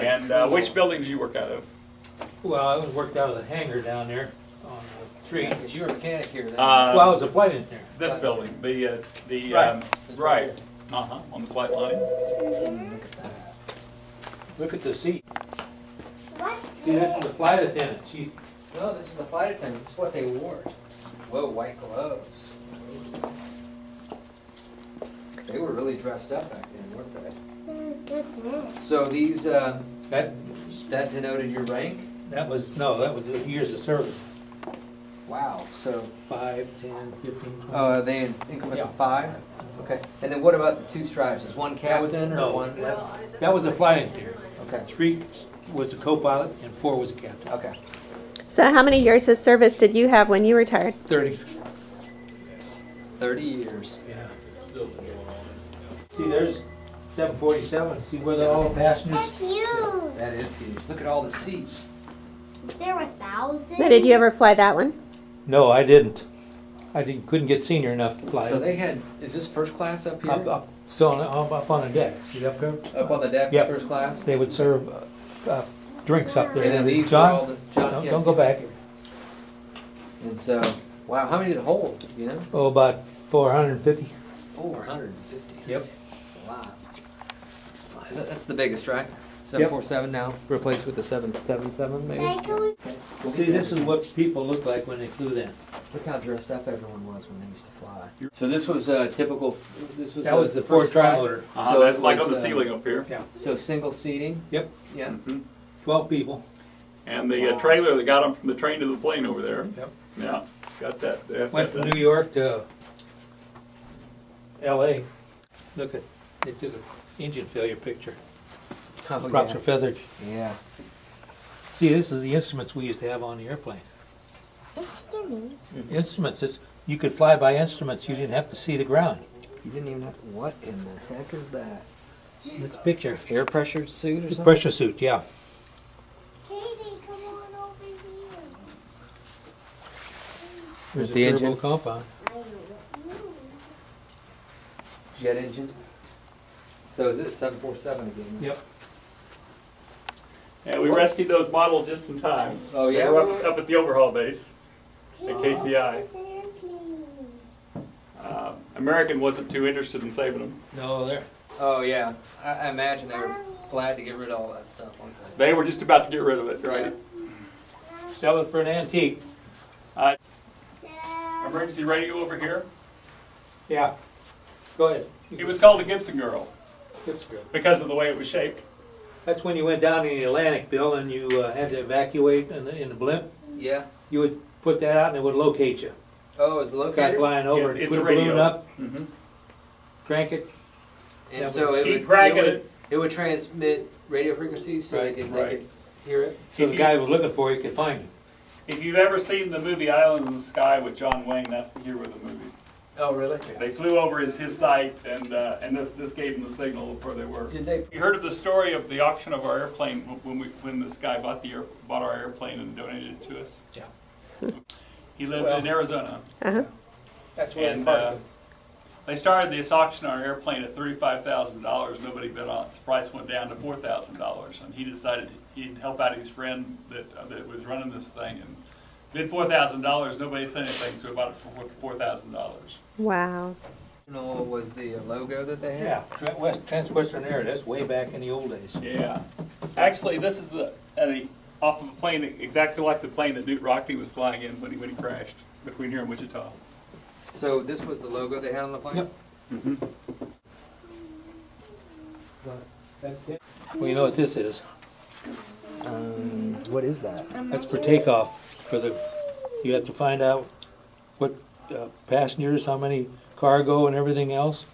And cool. which building did you work out of? Well, I was worked out of the hangar down there on the tree. Because you were a mechanic here then. Well, I was a flight engineer. This building, Right. right, on the flight line. Look at that. Look at the seat. See, this is the flight attendant. She, No, this is the flight attendants. This is what they wore. Whoa, white gloves. They were really dressed up back then, weren't they? So these, that that denoted your rank? that was the years of service. Wow, so, 5, 10, 15, 20. oh, are they in increments of Yeah. 5? Okay, and then what about the 2 stripes? Is one captain or no, one? That was a flight engineer. Okay, 3 was a co-pilot and 4 was a captain. okay. So how many years of service did you have when you retired? 30. 30 years. Yeah. See, there's 747. See where all the passengers? That's huge. That is huge. Look at all the seats. Is there 1,000? Now, did you ever fly that one? No, I didn't. Couldn't get senior enough to fly. So they had, is this first class up here? up on the deck. See up there? Up on the deck, Yep. first class? They would serve drinks up there. And then these were all John, the, John, don't go back. And so, wow, how many did it hold, you know? Oh, about 450. 450. Yep. That's a lot. That's the biggest, right? 747 now, replaced with the 777 maybe? Like, can we- See, this is what people look like when they flew then. Look how dressed up everyone was when they used to fly. So this was typical, this was That was the Ford first try? tri-motor. So it Like was, on the ceiling up here. Yeah. So single seating? Yep. Yeah. Mhm. 12 people. And the Wow. trailer that got them from the train to the plane over there. Yep. Yeah, got that. Went from New York to L.A. Look at, they took an engine failure picture. Oh, Props are feathered. yeah. See, this is the instruments we used to have on the airplane. Instruments. Instruments. You could fly by instruments. You didn't have to see the ground. You didn't even have to, what in the heck is that? It's a picture. Air pressure suit or something? Pressure suit, yeah. Katie, come on over here. There's a The turbo engine. compound. Jet engine? So is it 747 again? Yep. And we rescued those models just in time. Oh, They yeah? were up at the overhaul base. Katie, KCI. this airplane. American wasn't too interested in saving them. No, there. Oh, yeah. I imagine they were glad to get rid of all that stuff, weren't they? They were just about to get rid of it, right? Sell it for an antique. Dad. Emergency radio over here. Yeah. Go ahead. It was called the Gibson Girl That's good. because of the way it was shaped. That's when you went down in the Atlantic, Bill, and you had to evacuate in the blimp. Yeah. You would put that out and it would locate you. Oh, it's Guy located? flying over, It's put a a balloon radio. up, Mm-hmm. crank it. And That so would keep cranking it would transmit radio frequencies so Right, they could right. hear it? So the guy was looking for you could find you. If you've ever seen the movie Island in the Sky with John Wayne, that's the hero of the movie. Oh, really? They flew over his site, and this gave them the signal of where they were. Did they? You heard of the story of the auction of our airplane when this guy bought our airplane and donated it to us? Yeah. He lived Well- in Arizona, Uh-huh. That's where and they parked they started this auction on our airplane at $35,000. Nobody bid on it. The price went down to $4,000, and he decided he'd help out his friend that was running this thing and bid $4,000. Nobody said anything, so we bought it for $4,000. Wow. No, was the logo that they it. had? Yeah, Trans-Western Air. That's way back in the old days. Yeah. Actually, this is off of a plane exactly like the plane that Newt Rockney was flying in when he crashed between here and Wichita. So this was the logo they had on the plane? Yep. Mm-hmm. Well, you know what this is? What is that? That's for takeoff. You have to find out what passengers, how many cargo, and everything else.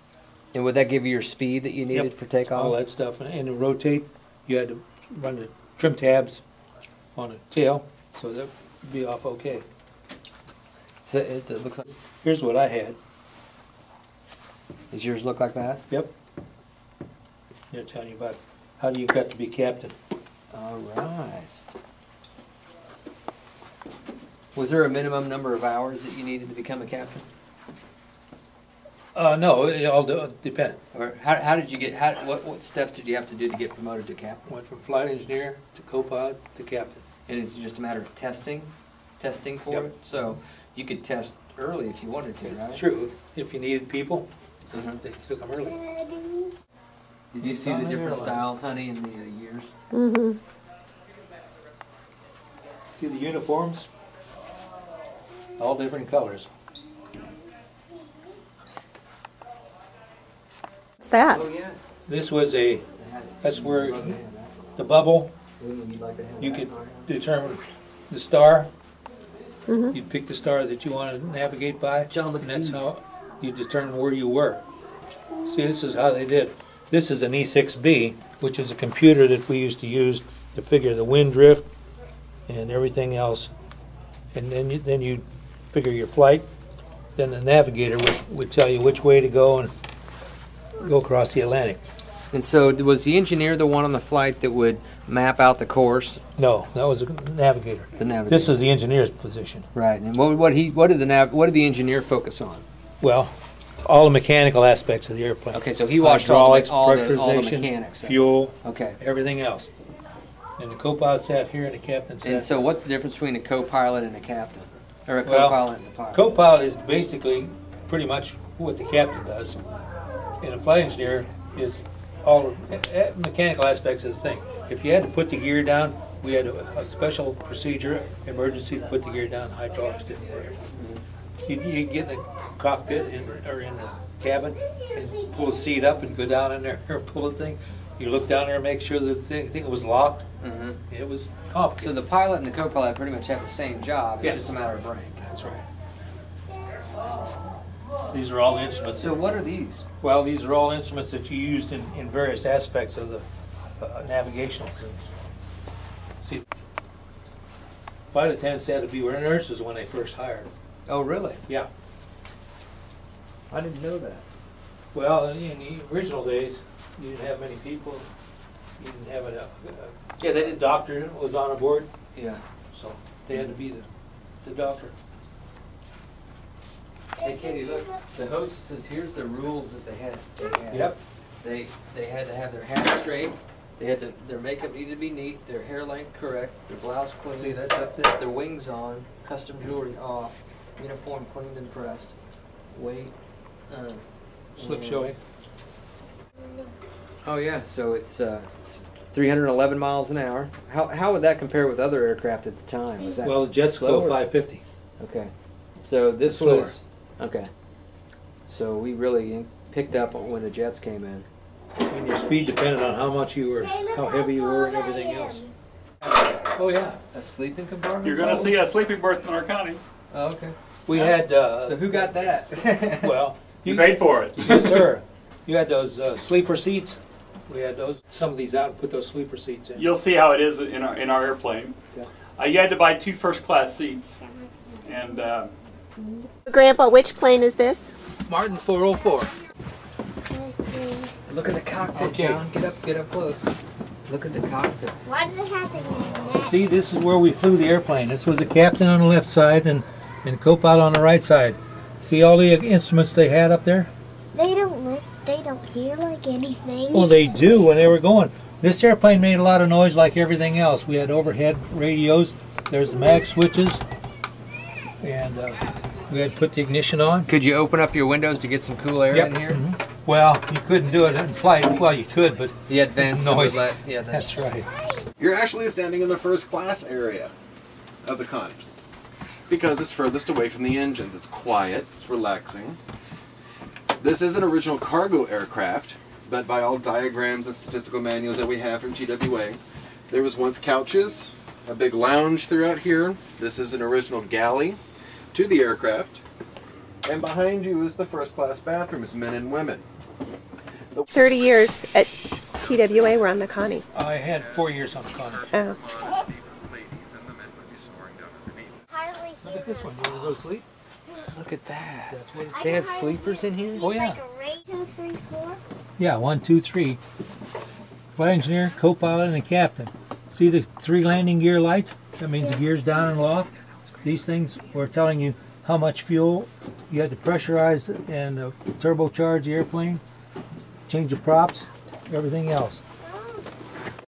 And would that give you your speed that you needed Yep. for takeoff? All that stuff, and to rotate, you had to run the trim tabs on the tail, so that would be off okay. So it looks like. Here's what I had. Does yours look like that? Yep. They're telling you about how do you got to be captain. All right. Was there a minimum number of hours that you needed to become a captain? No, it all depended. Or how did you get, what steps did you have to do to get promoted to captain? Went from flight engineer to co-pilot to captain. And it's just a matter of testing for Yep. it? So you could test early if you wanted to, right? True, if you needed people, Mhm. they took them early. Did you see the Common different Airlines. styles, honey, in the years? Mm-hmm. See the uniforms? All different colors. What's that? yeah. This was that's where the bubble, you could determine the star. Mhm. You'd pick the star that you want to navigate by, John, look and at that's these. how you determine where you were. See, this is how they did. This is an E6B, which is a computer that we used to use to figure the wind drift and everything else. And then you figure your flight. Then the navigator would tell you which way to go and go across the Atlantic. And so was the engineer the one on the flight that would map out the course? No, that was a navigator. The navigator. This is the engineer's position. Right. And what did the engineer focus on? Well, all the mechanical aspects of the airplane. Okay, so he watched all the Hydraulics, mechanics of it. fuel, Okay. everything else. And the co-pilot sat here and the captain sat And so what's the difference between a co-pilot and a captain? Or a Well, co-pilot and a pilot? Co-pilot is basically pretty much what the captain does, and a flight engineer is all the mechanical aspects of the thing. If you had to put the gear down, we had a special procedure, emergency to put the gear down. Hydraulics didn't work. You'd get in the cockpit or in the cabin and pull the seat up and go down in there and pull the thing. You look down there and make sure the thing was locked. Mhm. It was So complicated. the pilot and the co-pilot pretty much have the same job. It's Yes. just a matter of rank. That's right. These are all the instruments. So what are these? Well, these are all instruments that you used in various aspects of the navigational things. See, flight attendants had to be nurses when they first hired. Oh, really? Yeah. I didn't know that. Well, in the original days, you didn't have many people. You didn't have Yeah, they a did. doctor was on board, Yeah. so they had to be the doctor. Hey, Katie, look. The host says here's the rules that they had. Yep. They had to have their hat straight. They had their makeup needed to be neat. Their hair length correct. Their blouse clean. See, that's up there. Their wings on. Custom jewelry off. Uniform cleaned and pressed. Weight. Slip and- showing. Oh yeah, so it's 311 miles an hour. How would that compare with other aircraft at the time? Was that Well, the jets go slower? 550. Okay, so this Slower. was okay. So we really picked up when the jets came in. And your speed depended on how much you were, how heavy you were, and everything else. Oh yeah, A sleeping compartment? You're gonna see a sleeping berth in our county. Oh, okay. we had. So who got that? Well, You paid for it. yes, sir. You had those sleeper seats. We had those. Some of these out and put those sleeper seats in. You'll see how it is in our airplane. Yeah. You had to buy 2 first-class seats, and Grandpa, which plane is this? Martin 404. Let's see. Look at the cockpit, Okay. John. Get up close. Look at the cockpit. Why did it happen in that? See, this is where we flew the airplane. This was the captain on the left side and co-pilot on the right side. See all the instruments they had up there? They don't listen. They don't hear like anything. Well, they do when they were going. This airplane made a lot of noise like everything else. We had overhead radios. There's the mag switches. And we had to put the ignition on. Could you open up your windows to get some cool air Yep. in here? Well, you couldn't do it in flight. Well, you could, but You had vents that would noise. let. Yeah, That's right. You're actually standing in the first class area of the Connie because it's furthest away from the engine. It's quiet, it's relaxing. This is an original cargo aircraft, but by all diagrams and statistical manuals that we have from TWA, there was once couches, a big lounge throughout here. This is an original galley to the aircraft. And behind you is the first class bathrooms, men and women. 30 years at TWA. We're on the Connie. I had 4 years on the Connie. Oh. Look at this one. You want to go to sleep? Look at that. That's what. They had sleepers in here? Oh yeah. Like a rate 2, 3, 4. Yeah, 1, 2, 3. Flight engineer, co-pilot, and a captain. See the 3 landing gear lights? That means the gear's down and locked. These things were telling you how much fuel. You had to pressurize and turbocharge the airplane, change the props, everything else.